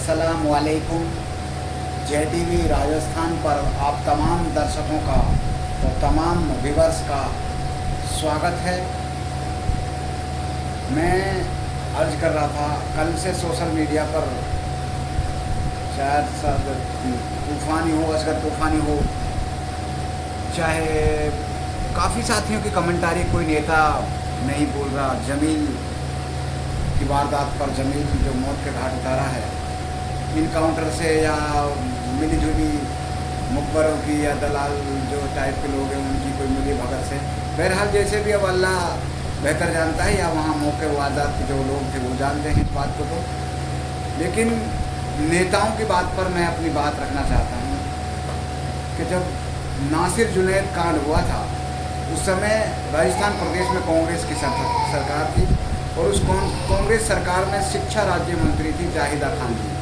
अस्सलामुअलैकुम। जय टीवी राजस्थान पर आप तमाम दर्शकों का और तमाम व्यूअर्स का स्वागत है। मैं अर्ज कर रहा था कल से सोशल मीडिया पर, शायद तूफ़ानी हो, असगर तूफ़ानी हो, चाहे काफ़ी साथियों की कमेंट आ रही, कोई नेता नहीं बोल रहा। जमील की वारदात पर, जमील जो मौत के घाट उतारा है, इनकाउंटर से या मिली जुली मुखबरों की या दलाल जो टाइप के लोग हैं उनकी कोई मिली भगत से, बहरहाल जैसे भी अब अल्लाह बेहतर जानता है, या वहाँ मौके वारदात के जो लोग थे वो जानते हैं इस बात को। तो लेकिन नेताओं की बात पर मैं अपनी बात रखना चाहता हूँ कि जब नासिर जुनैद कांड हुआ था उस समय राजस्थान प्रदेश में कांग्रेस की सरकार थी, और उस कांग्रेस सरकार में शिक्षा राज्य मंत्री थी जाहिदा खान जी।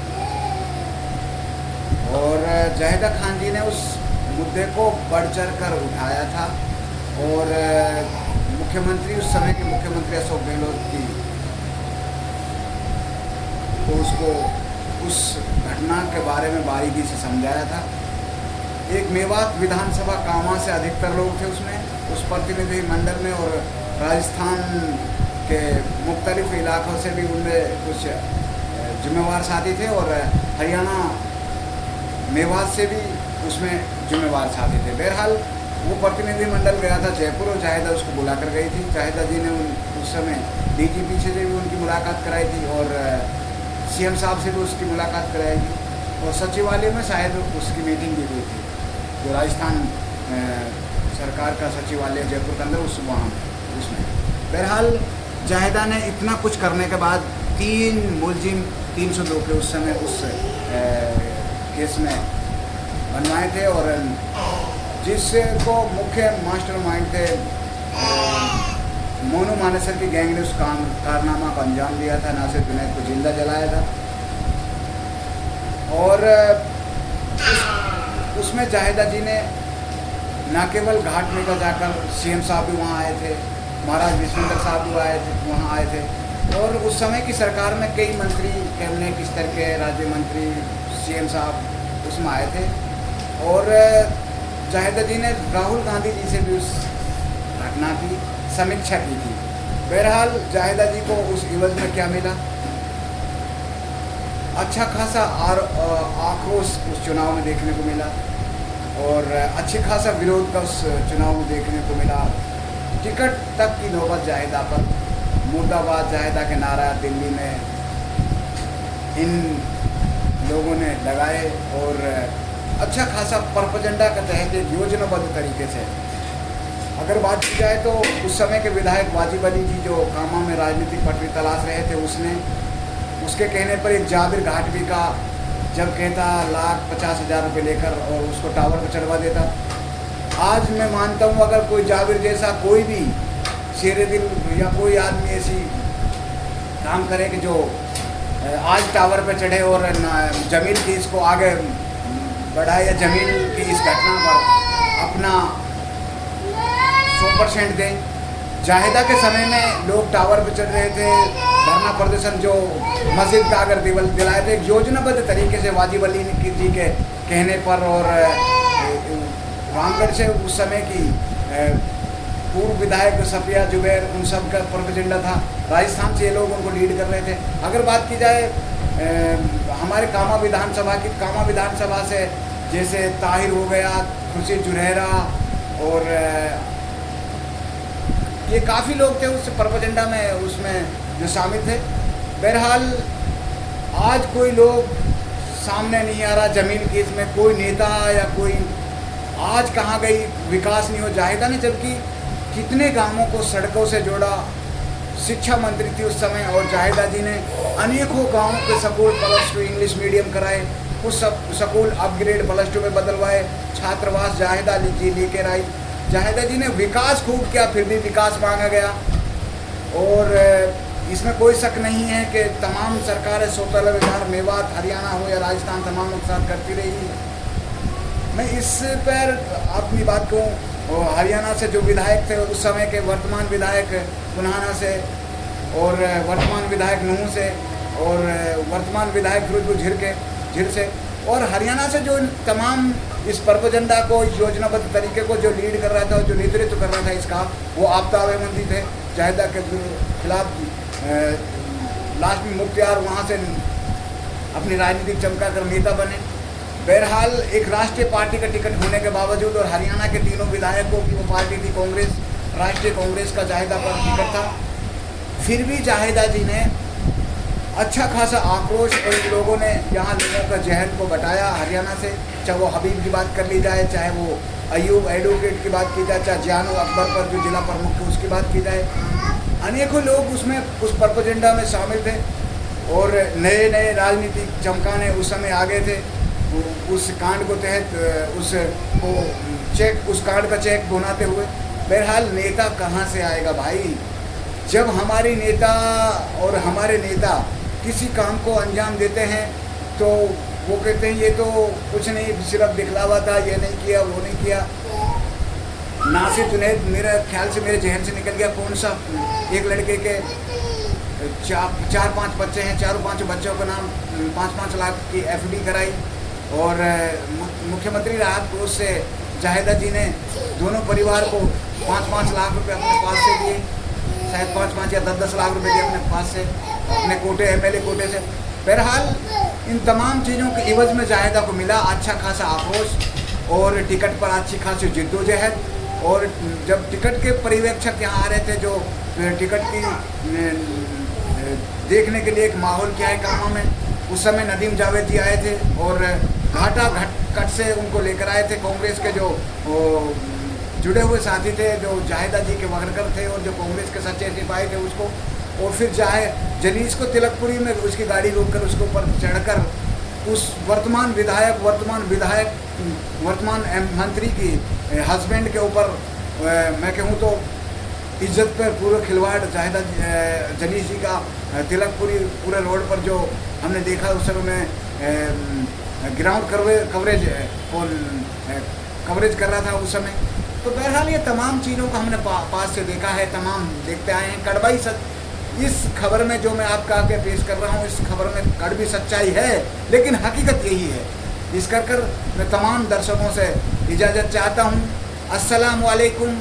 और जाहिदा खान जी ने उस मुद्दे को बढ़ चढ़ कर उठाया था, और मुख्यमंत्री, उस समय के मुख्यमंत्री अशोक गहलोत की, तो उसको उस घटना के बारे में बारीकी से समझाया था। एक मेवात विधानसभा कामा से अधिकतर लोग थे उसमें, उस प्रतिनिधि मंडल में, और राजस्थान के मुख्तलिफ इलाक़ों से भी उनमें कुछ जिम्मेवार साथी थे, और हरियाणा मेवात से भी उसमें जिम्मेवार साथी थे। बहरहाल वो प्रतिनिधि मंडल गया था जयपुर, और जाहिदा उसको बुला कर गई थी। जाहिदा जी ने उस समय डीजीपी से भी उनकी मुलाकात कराई थी, और सीएम साहब से भी उसकी मुलाकात कराई थी, और सचिवालय में शायद उसकी मीटिंग भी हुई थी, जो राजस्थान सरकार का सचिवालय जयपुर के अंदर वहाँ उसमें। बहरहाल जाहिदा ने इतना कुछ करने के बाद 3 मुलजिम 302 के उस समय उस केस में बनवाए थे, और जिसको मुख्य मास्टरमाइंड थे मोनू मानेसर की गैंग ने उस कारनामा को अंजाम दिया था, नासिर जुनैद को जिंदा जलाया था। और उसमें जाहिदा जी ने न केवल घाट में का जाकर, सीएम साहब भी वहाँ आए थे, महाराज विश्वेंद्र साहब भी वहाँ आए थे, और उस समय की सरकार में कई मंत्री, कैबिनेट स्तर के राज्य मंत्री, सीएम साहब उसमें आए थे। और जाहिदा जी ने राहुल गांधी जी से भी उस घटना की समीक्षा की थी। बहरहाल जाहिदा जी को उस इवज में क्या मिला? अच्छा खासा आक्रोश उस चुनाव में देखने को मिला, और अच्छे खासा विरोध का उस चुनाव में देखने को मिला। टिकट तक की नौबत जाहिदा पर, मुर्दाबाद जाहिदा के नारा दिल्ली में इन लोगों ने लगाए, और अच्छा खासा परपजेंडा के तहत एक योजनाबद्ध तरीके से अगर बात की जाए तो उस समय के विधायक वाजिब अली जी, जो कामा में राजनीतिक पटरी तलाश रहे थे, उसके कहने पर एक जाबिर घाटवी का, जब कहता 1,50,000 रुपये लेकर, और उसको टावर पर चढ़वा देता। आज मैं मानता हूँ अगर कोई जाबिर जैसा कोई भी शेरे दिल या कोई आदमी ऐसी काम करे कि जो आज टावर पे चढ़े और जमील की इसको आगे बढ़ाए, या जमील की इस घटना पर अपना 100% दें। जाहिदा के समय में लोग टावर पे चढ़ रहे थे, धरना प्रदर्शन जो मस्जिद का अगर दिलाए थे, एक योजनाबद्ध तरीके से वाजिब अली जी के कहने पर, और रामगढ़ से उस समय की पूर्व विधायक सफिया जुबैर, उन सब का प्रोपेगेंडा था। राजस्थान से ये लोग उनको लीड कर रहे थे। अगर बात की जाए हमारे कामा विधानसभा से, जैसे ताहिर हो गया, खुर्शीद जुरैरा, और ये काफ़ी लोग थे उस प्रोपेगेंडा में, उसमें जो शामिल थे। बहरहाल आज कोई लोग सामने नहीं आ रहा जमील केस में, कोई नेता या कोई आज कहाँ गई, विकास नहीं हो। जाहिदा ने जबकि कितने गांवों को सड़कों से जोड़ा, शिक्षा मंत्री थी उस समय, और जाहिदा जी ने अनेकों गांवों के स्कूल +2 इंग्लिश मीडियम कराए, कुछ स्कूल अपग्रेड +2 में बदलवाए, छात्रावास जाहिदा जी लेकर आई। जाहिदा जी ने विकास खूब किया, फिर भी विकास मांगा गया। और इसमें कोई शक नहीं है कि तमाम सरकारें, 16 विधार, मेवात, हरियाणा हो या राजस्थान, तमाम नुकसान करती रही। मैं इस पर अपनी बात कहूँ, हरियाणा से जो विधायक थे उस समय के, वर्तमान विधायक पुनाना से, और वर्तमान विधायक नूह से, और वर्तमान विधायक फिरोजपुर झिर से, और हरियाणा से जो तमाम इस पर्व एजेंडा को, इस योजनाबद्ध तरीके को जो लीड कर रहा था, जो नेतृत्व कर रहा था इसका, वो आफ्ताब अहमदी थे। जाहिदा के खिलाफ लास्ट में मुख्तियार वहाँ से अपनी राजनीतिक चमका कर नेता बने। बहरहाल एक राष्ट्रीय पार्टी का टिकट होने के बावजूद और हरियाणा के तीनों विधायकों की वो पार्टी थी कांग्रेस, राष्ट्रीय कांग्रेस का जाहिदा पर टिकट था, फिर भी जाहिदा जी ने अच्छा खासा आक्रोश, और इन लोगों ने यहाँ लोगों का जहन को बटाया हरियाणा से। चाहे वो हबीब की बात कर ली जाए, चाहे वो अयूब एडवोकेट की बात की जाए, चाहे जियानो अकबर पर जो जिला प्रमुख है उसकी बात की जाए, अनेकों लोग उसमें उस पर्व एजेंडा में शामिल थे और नए नए राजनीतिक चमकाने उस समय आ गए थे। उस कांड को तहत उस कांड का चेक बनाते हुए। बहरहाल नेता कहाँ से आएगा भाई, जब हमारी नेता और हमारे नेता किसी काम को अंजाम देते हैं तो वो कहते हैं ये तो कुछ नहीं, सिर्फ दिखलावा था, ये नहीं किया, वो नहीं किया। नासिर जुनैद मेरे ख्याल से मेरे जहन से निकल गया, कौन सा एक लड़के के 4-5 बच्चे हैं, 4-5 बच्चों का नाम 5-5 लाख की FD कराई, और मुख्यमंत्री राहत कोष से जाहिदा जी ने दोनों परिवार को 5-5 लाख रुपए अपने पास से दिए, शायद 5-5 या 10-10 लाख रुपए दिए अपने पास से, अपने कोटे MLA कोटे से। बहरहाल इन तमाम चीज़ों के इवज में जाहिदा को मिला अच्छा खासा आक्रोश और टिकट पर अच्छी खासी जिद्दोजहद। और जब टिकट के पर्यवेक्षक यहाँ आ रहे थे, जो टिकट की देखने के लिए एक माहौल क्या है कामा में, उस समय नदीम जावेद जी आए थे और घाटा से उनको लेकर आए थे कांग्रेस के जो जुड़े हुए साथी थे, जो जाहिदा जी के वर्कर थे और जो कांग्रेस के सच्चे सिपाही थे उसको। और फिर जलीस को तिलकपुरी में उसकी गाड़ी रोककर उसके ऊपर चढ़कर उस वर्तमान मंत्री की हस्बैंड के ऊपर मैं कहूँ तो इज्जत पर पूरा खिलवाड़ जाहिदा जलीस जी का तिलकपुरी पूरे रोड पर जो हमने देखा उस समय में ग्राउंड कवरेज कर रहा था उस समय। तो बहरहाल ये तमाम चीज़ों को हमने पास से देखा है, तमाम देखते आए हैं। कड़वाई इस खबर में जो मैं आपका आगे पेश कर रहा हूँ, इस खबर में कड़वी सच्चाई है, लेकिन हकीकत यही है। इस कर मैं तमाम दर्शकों से इजाज़त चाहता हूँ। अस्सलाम वालेकुम।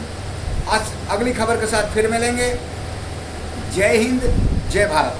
अगली खबर के साथ फिर मिलेंगे। जय हिंद, जय भारत।